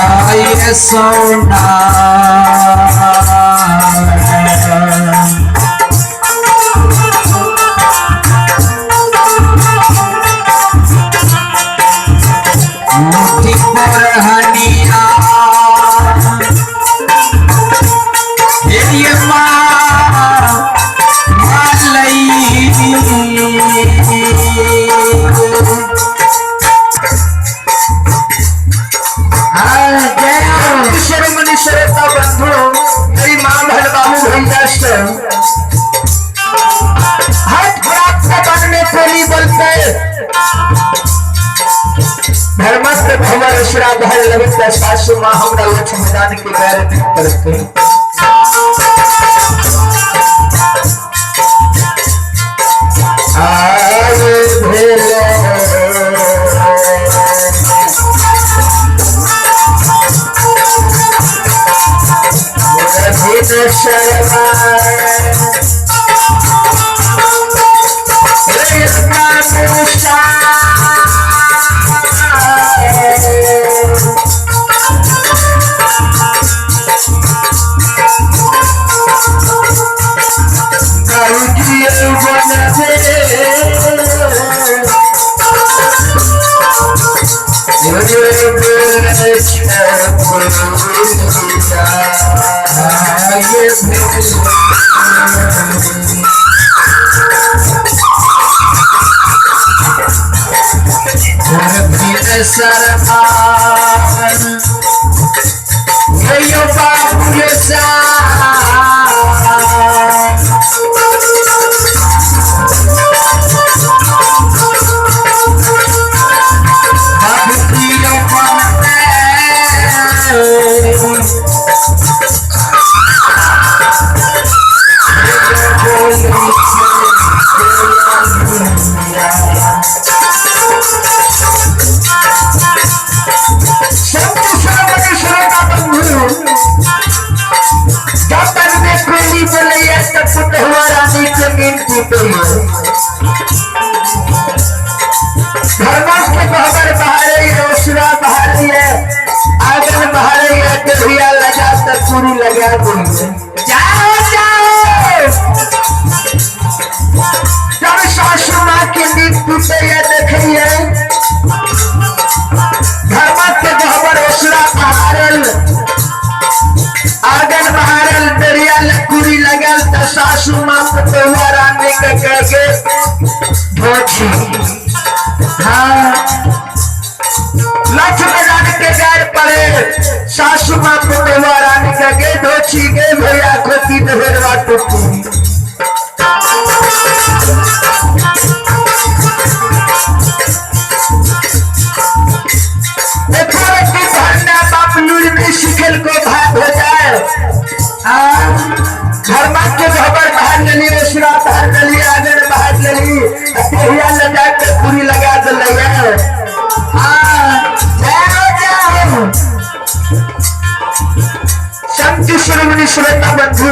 आए सोना मुट्ठी पर हनिया ये धर्मस्थ भवर श्राद्धल लवित सासु माँ हमरा लक्ष्मीदान के पैर करते आए भेले मुरधीन शर्मा सासू माँ रानी के करके हाँ लक्ष्य में जाने के गाय पड़े सासू माँ रानी के धोची के भैया खोती देरवा टूटी शिखल को भाग हो जाए धर्मा के खबर बाहर ले लिए सुरा बाहर ले लिए आगे बाहर ले लिए भैया लगा के पूरी लगा दे लगे शांति शिरोमणि श्रोता बंधु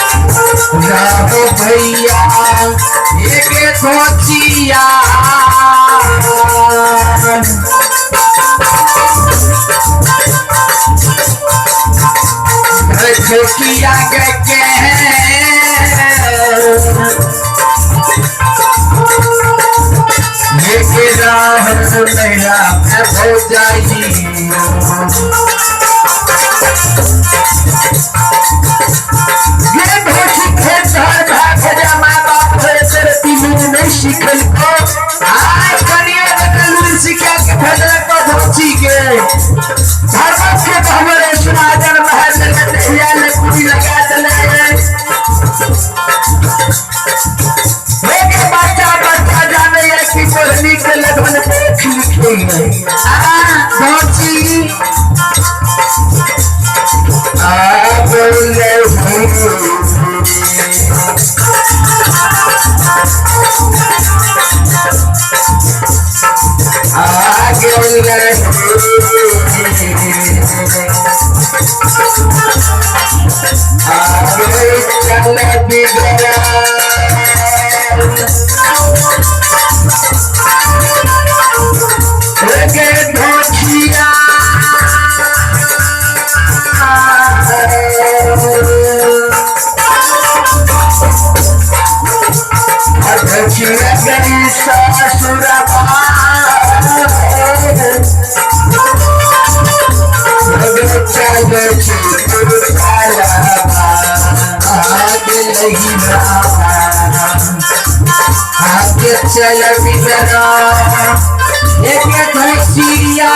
आगे भैया ये सोचिया किया के लेके मेरा मैं भौजाई ये धोती खेत धर भाग जा माँ बाप तेरे तेरे तीनों नहीं सीखल को आज करिए कलूरी सिखा के भेजला को धोती के धर्म के हमरे सुनाजन महल में दहिया ले कुड़ी लगा चले लेके बच्चा बच्चा जाने ये कि पढ़नी के लगन देख लिखी है धोती चल बिगड़ा एक धसिया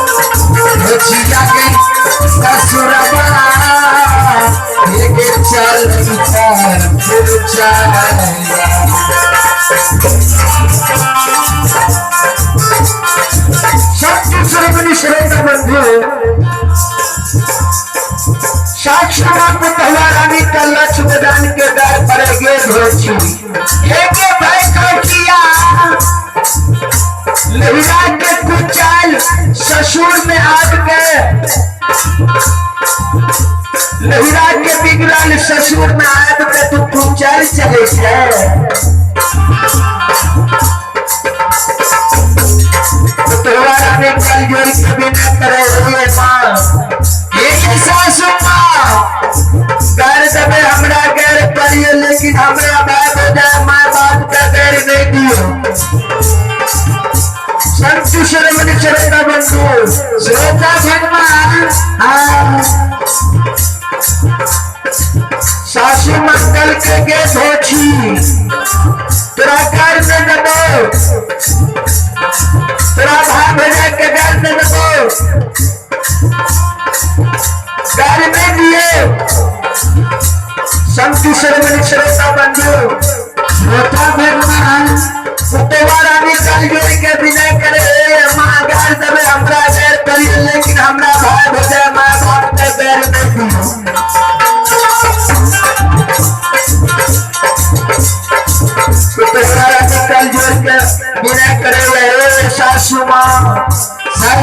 धसिया के ससुरबा एक चल सत्य सर्वनि श्रेष्ठ बंधु साक्षात पहला रानी का लक्ष्मदान के दर पर गे धोची एक भाई को किया लहिरा के कुचाल ससुर में आग के लहिरा के बिगड़ल ससुर में आग के तू कुचाल चले जाए तोरा रानी कल जोड़ी कभी न करे हुए मां सासू माँ घर दबे हमरा गैर करिए लेकिन हमरा बाप जाए माँ बाप का गैर नहीं दियो संतु शर्मनि चरेगा बंधु श्रोता भगवान सासू मंगल के धोची तेरा घर में दबो तेरा भाई भैया के घर में दबो गाड़ी में दिए संतु शर्मनि श्रोता बंधु श्रोता भगवान सुतेवा रानी कल जोड़ी के विनय करे माँ गार दबे हमरा गैर करिए लेकिन हमरा भाई भैया माँ बाप के गैर नहीं दियो सुतेवा रानी कल जोड़ी के विनय करे सासू माँ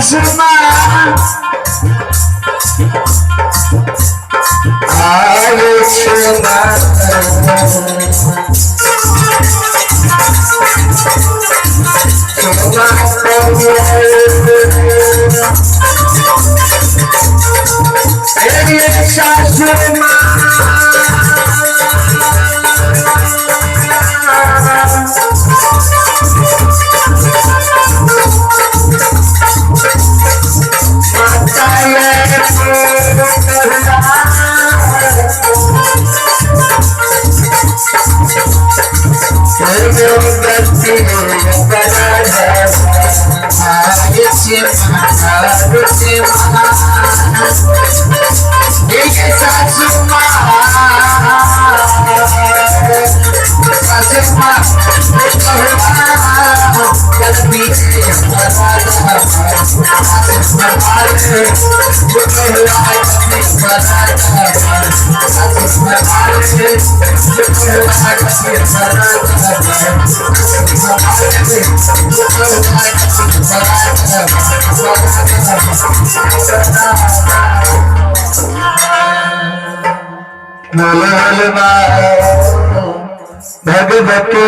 भगवती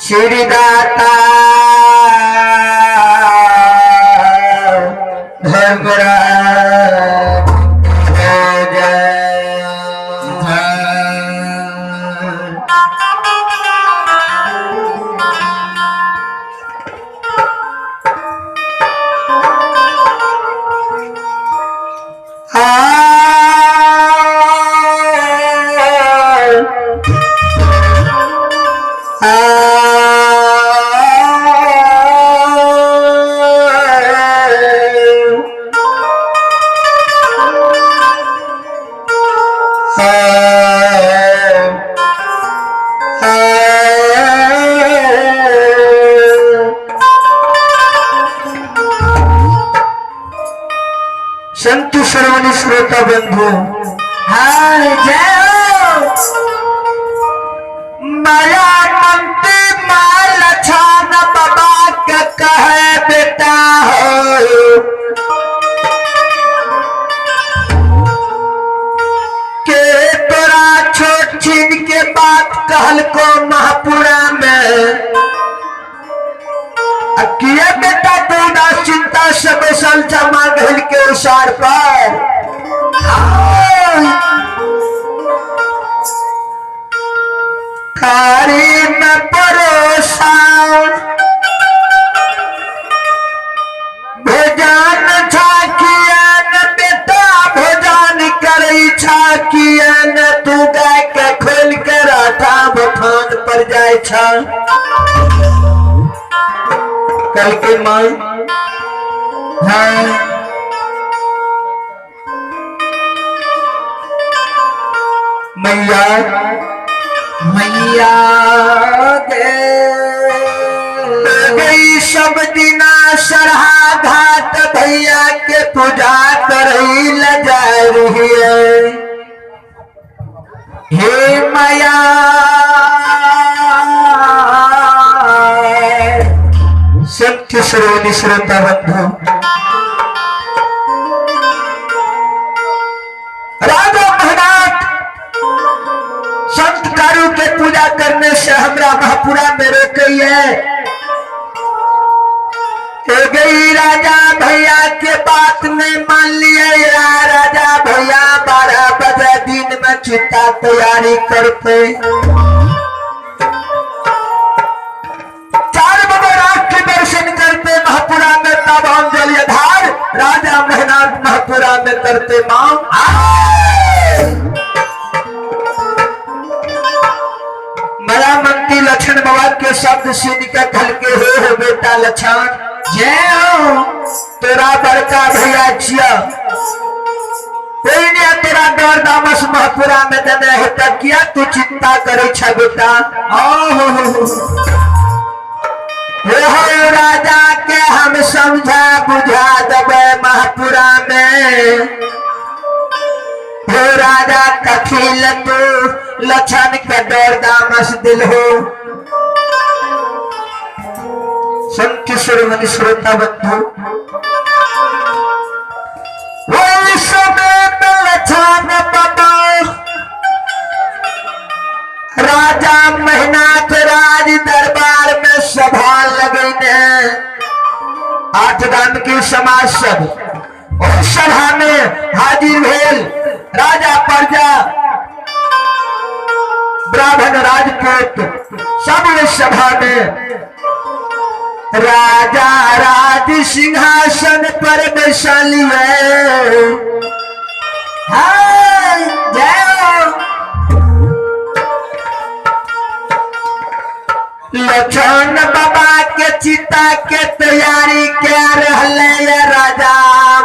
श्री संतु श्रवणी श्रोता बंधु हाय जय हो माया मंत्री माल छान बाबा का कहे बेटा हो के तोरा छोट छीन के बात कहल को महापुरा में किया बेटा तू ना चिंता सब सल जमा घल के उसार पर कारी में परोसा भोजन छाकियन बेटा भोजन करी छाकियन तू गाय के खोल के राठा बखान पर जाए छा कल के माँ हाँ मैया मैया गई सब दिना सरहा घाट भैया के पूजा करई ल जा रही है हे मैया सत्य श्रोणी श्रोता बंधु राजा महाराज संत कारू के पूजा करने से हमरा महापुरा में रोकई है गई राजा भैया के बात में मान लिया राजा भैया 12 बजे दिन में चिता तैयारी करते 4 बजे रात के दर्शन करते महापुरा में तब हम जलियाधार राजा मेहनाथ महापुरा में करते मां माया मंत्री लक्षण बाबा के शब्द से निकट हल्के हो बेटा लक्षण जय हो तेरा बड़का भैया छिया कोई नहीं तेरा डर दामस महापुरा में देने है तब किया तू चिंता करे छा बेटा राजा के हम समझा बुझा दबे महापुरा में हो राजा कखिल तू लक्षण के डर दामस दिल हो संत श्रवण श्रोता बंधु वही समय में लक्षण बाबा राजा मेहनाथ राज दरबार में सभा लगने 8 गांव की समाज सब और सभा में हाजिर भेल राजा प्रजा ब्राह्मण राजपूत सब इस सभा में राजा राज सिंहासन पर बैसल है लक्षण बाबा के चिता के तैयारी क्या रहले राजा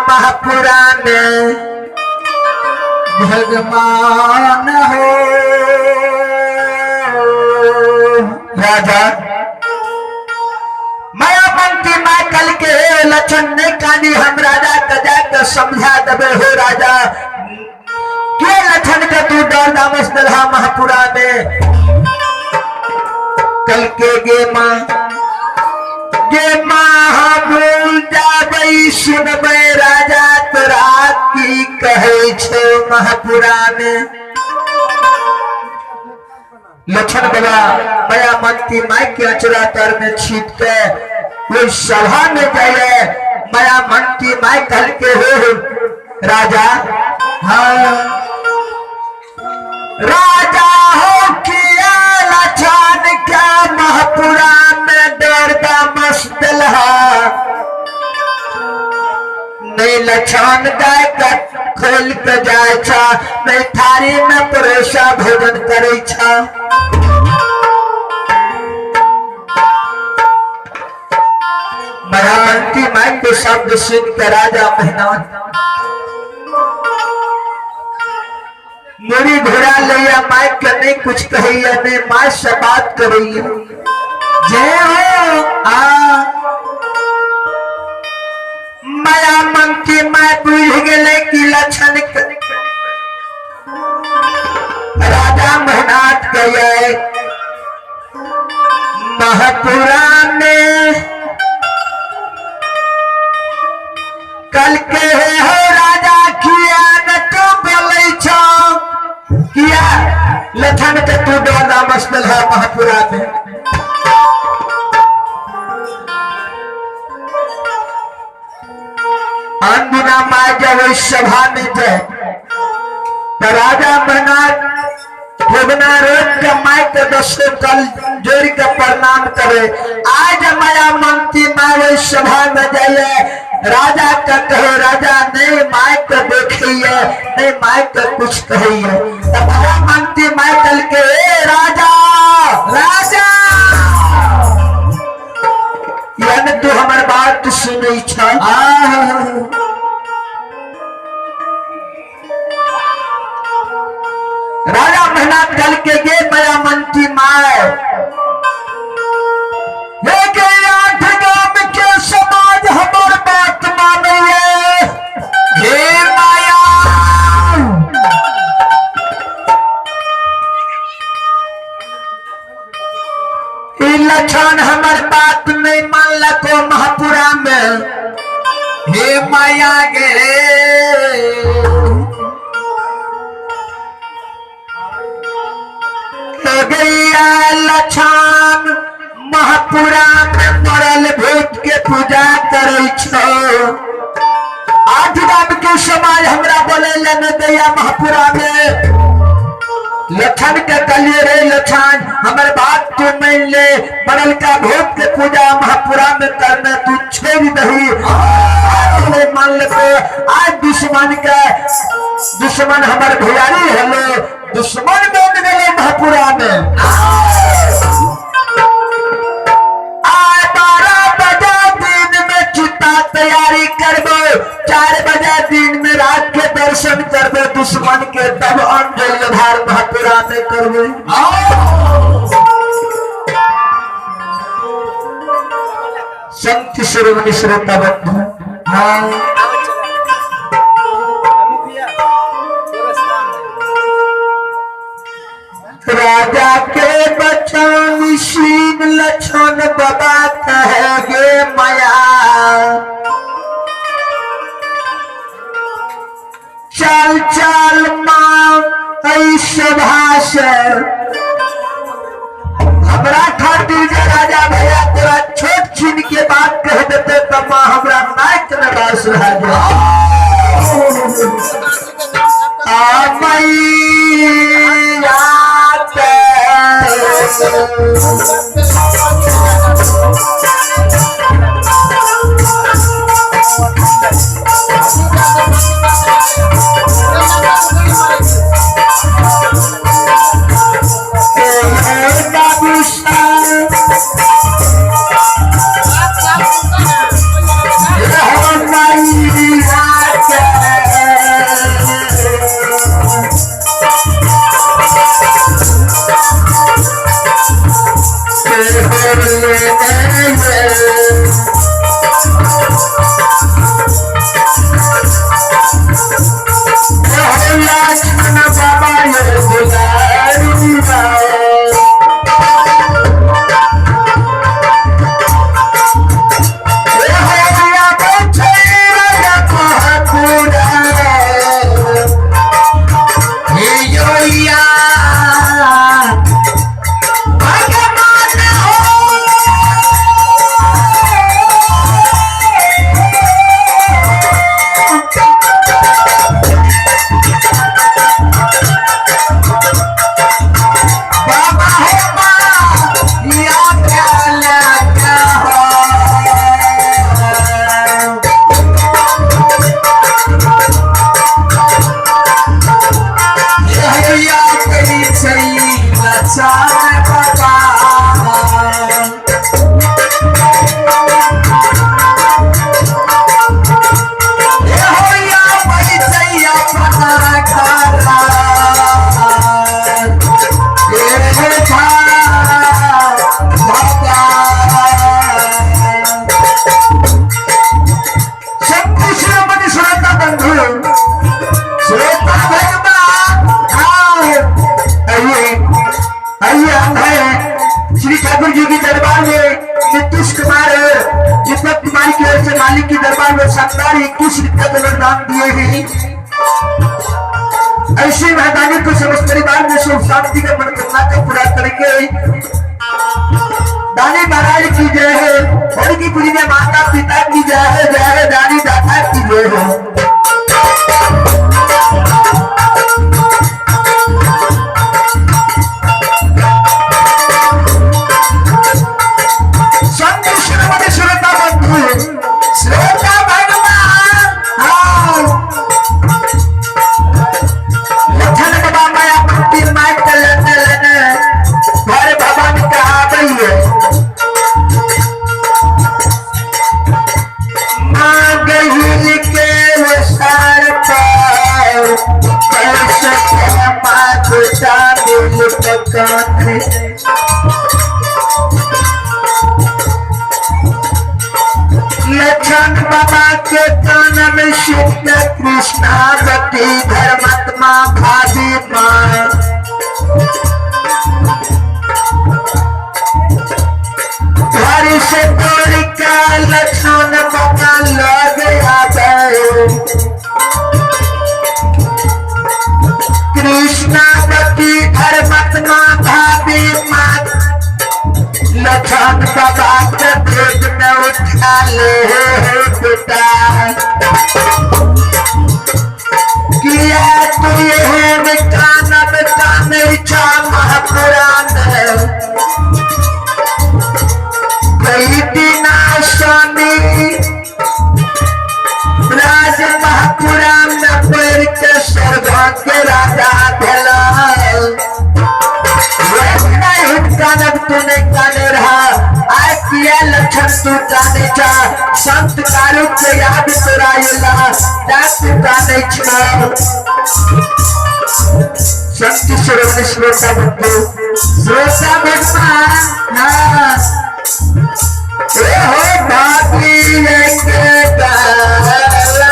महापुरा में भगवान हो राजा माया मंत्री माँ कल के लक्षण नहीं कानी हम राजा कजा के समझा दबे हो राजा के लक्षण के तू डर दामस दलहा महापुरा में कल के गे माँ भूल जाबई सुनबे राजा तोरा की कहे छो महापुरा में लक्षण बाबा माया मंत्री माई के अचरा तर में छीट के कोई सभा में जाए माया मंत्री माई कल के हो राजा हाँ राजा हो किया लक्षण क्या महापुरा में डर दामस दलहा नहीं लक्षण गाय का खोल के जाए छा नहीं थारी में परोसा भोजन करे छा महामंत्री माई के शब्द सुन के राजा मेहनाथ मुड़ी घोड़ा लिया माई के नहीं कुछ कहिए नहीं माई से बात करिए जय हो माया मंत्री माई बुझ गए कल के हो राजा किया न तू बोले छो किया लखन के तू डोला मस्तल है महापुरा में अंजना माय जब इस सभा में थे तो राजा महनाथ भुवना रोज के माय के दसों कल जोड़ के प्रणाम करे आज माया मंत्री माय इस सभा में जाइए राजा का कहो राजा नहीं माय को देखिए नहीं माय को कुछ कहिए तो माया मंत्री माय कल के राजा राजा यानी तू हमारे बात सुनी छा राजा मेहनत कल के गे माया मंत्री माय आठ गांव के समाज हमार बात मानिए हे माया लक्षण हमार बात नहीं मान लको महापुरा में हे माया गे गैया लक्षण महापुरा में मरल भूत के पूजा करे छो आठ गांव के समाज हमरा बोले न दैया महापुरा में लक्षण के कलिए रे लक्षण हमारे बात तू मान ले मरल का भूत के पूजा महापुरा में करना तू छेड़ दही मान ले आज दुश्मन हमारे भैयारी हेलो दुश्मन बन गए महापुरा में 12 बजे दिन में चिता तैयारी करबो 4 बजे दिन में रात के दर्शन करबो दुश्मन के तब अंजल धार महापुरा में करबो संत शिरोमणि श्रोता बंधु राजा के बचन शीन लक्षण बाबा कहेगे माया चल चल मां ऐसे भाषा हमरा खातिर जे राजा भैया तेरा छोट छीन के बात कह देते तो मां हमरा नाक न बास राजा मालिक के दरबार में शानदार 21 रुपया का वरदान दिए हैं। ऐसे मैदानी को समस्त परिवार में सुख शांति का मनोकामना को पूरा करेंगे। दानी महाराज की जय है, उनकी पूरी में माता पिता की जय है दानी दाता की जय है। लखन बाबा के कान में शुद्ध कृष्णावती धर्मात्मा भाभी माँ घर से तोड़ का लखन बाबा लग आ गए। कृष्णावती धर्मात्मा भाभी माँ लखन बाबा के भेद में उठा ले बेटा किया तू ये कानब कान इच्छा महापुराण कई दिना स्वामी राज महापुराण में पैर के स्वर्ग के राजा भेला कानब तूने काने रहा आय किया लक्षण तू काने चा संत कारुक के याद तुरायला दास तू काने छा संत श्रवण श्रोता भगवान हाँ ए हो भाभी के गाला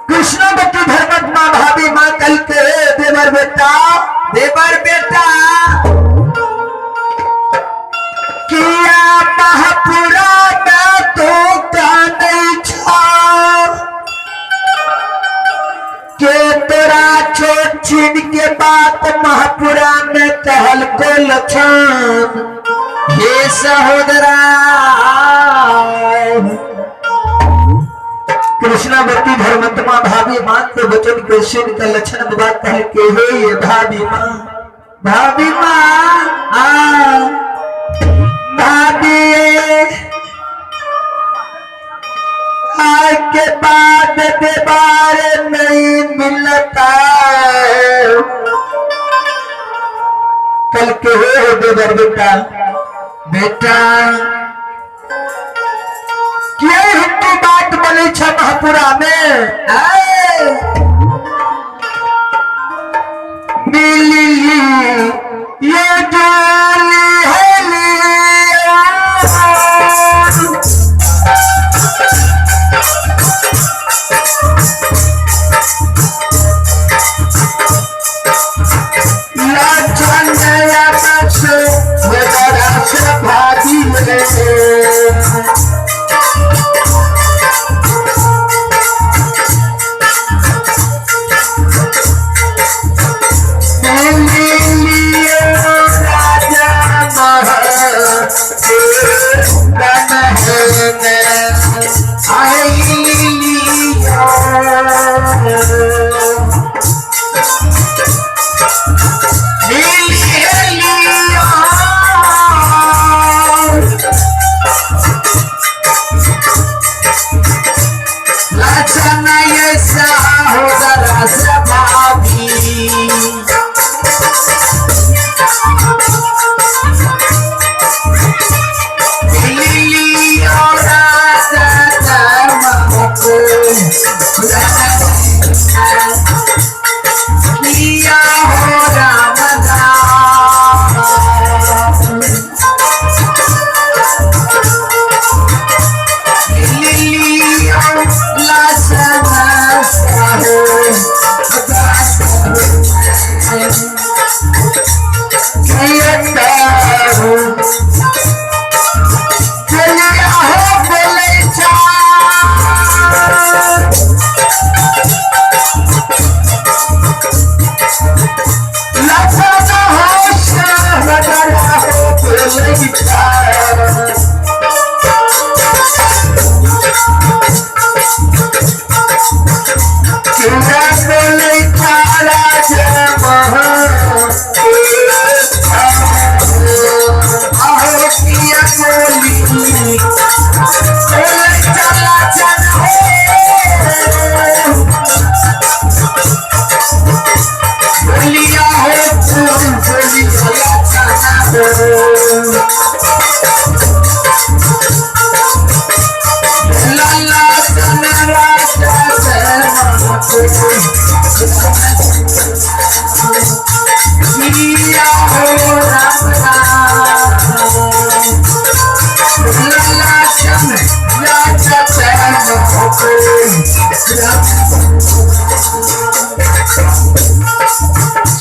कृष्ण भक्ति धर्मात्मा भाभी माँ कल के देवर बेटा किया महापुरा में तो काने छा के तेरा छोट छीन के बात महापुरा में कहल को लक्षण हे सहोदरा कृष्णा भक्ति धर्मात्मा भाभी मां के वचन के सुन का लक्षण बात कह के हे ये भाभी मां भाभी आज के बाद दोबारा नहीं मिलता कल के हो देवर बेटा क्या हिंदी बात बोले छ महापुरा में मिली ये डोली है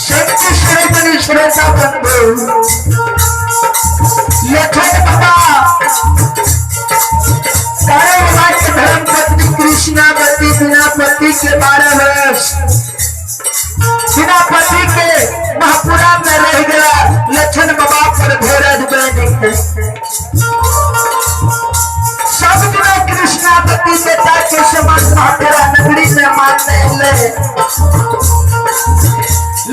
शक्ति श्रेष्ठ का बंधु लखन बाबा धर्म पत्नी कृष्णावती बिना पति के 12 वर्ष बिना पति के महापुरा में रह गया। लखन बाबा पर धीरज बैठ सब दिनों कृष्णावती बेटा के समान महापुरा नगरी में मानने लगे।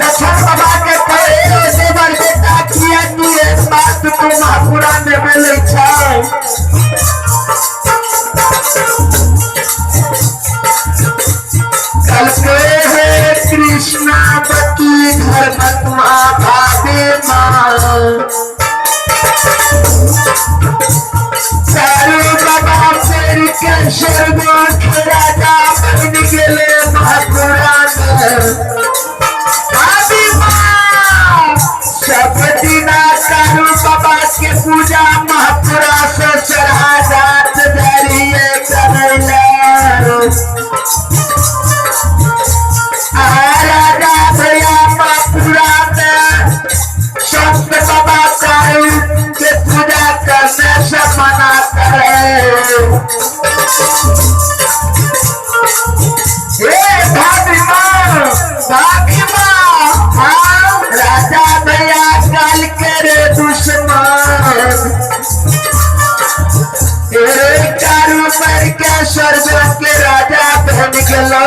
लखन बाबा के कहे देवर बेटा किया बात तू महापुरा में मिले कृष्णावती धर्मत्मा भावे सारू बाबा फिर के स्वर्ग राजा बन गए महापुरा में। सब दिना सारू बाबा के पूजा महापुरा से चढ़ा जात दरिए करला। राजा भैया महापुरा में संत बाबा सारू के पूजा करने से मना करे। भाभी माँ राजा भैया काल करे दुश्मन कारू पर के स्वर्ग के राजा बन गलो।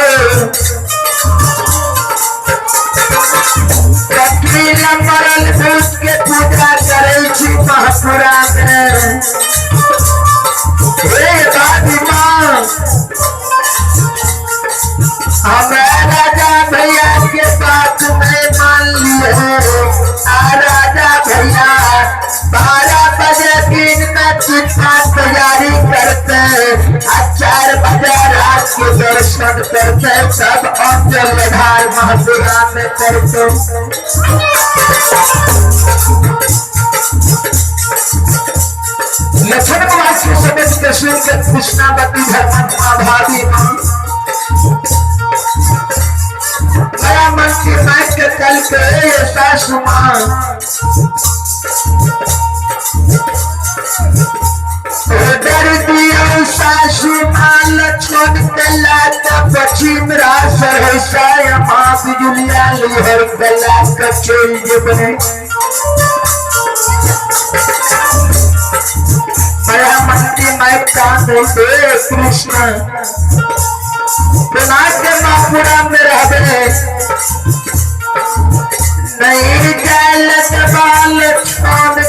मरल भूत के पूजा करे महापुरा में। भाभी माँ हमें राजा भैया के बात में मान लिए। राजा भैया 12 बजे दिन में चिंता तैयारी करते 4 बजे रात के दर्शन करते सब अंजलधार महापुरा में करते। लखन बाबा के समेत कृष्णावती धर्मत्मा भाभी बड़ा मन की माई के कल के सासु माँ डर दिया सासु माँ लक्ष्मण के लाता पश्चिम रास है माँ बिजुलिया लिहर गला कचोल जबने। बड़ा मन की माई कांद कृष्ण बिना के महापुरा में रहे नहीं जल बाल छोड़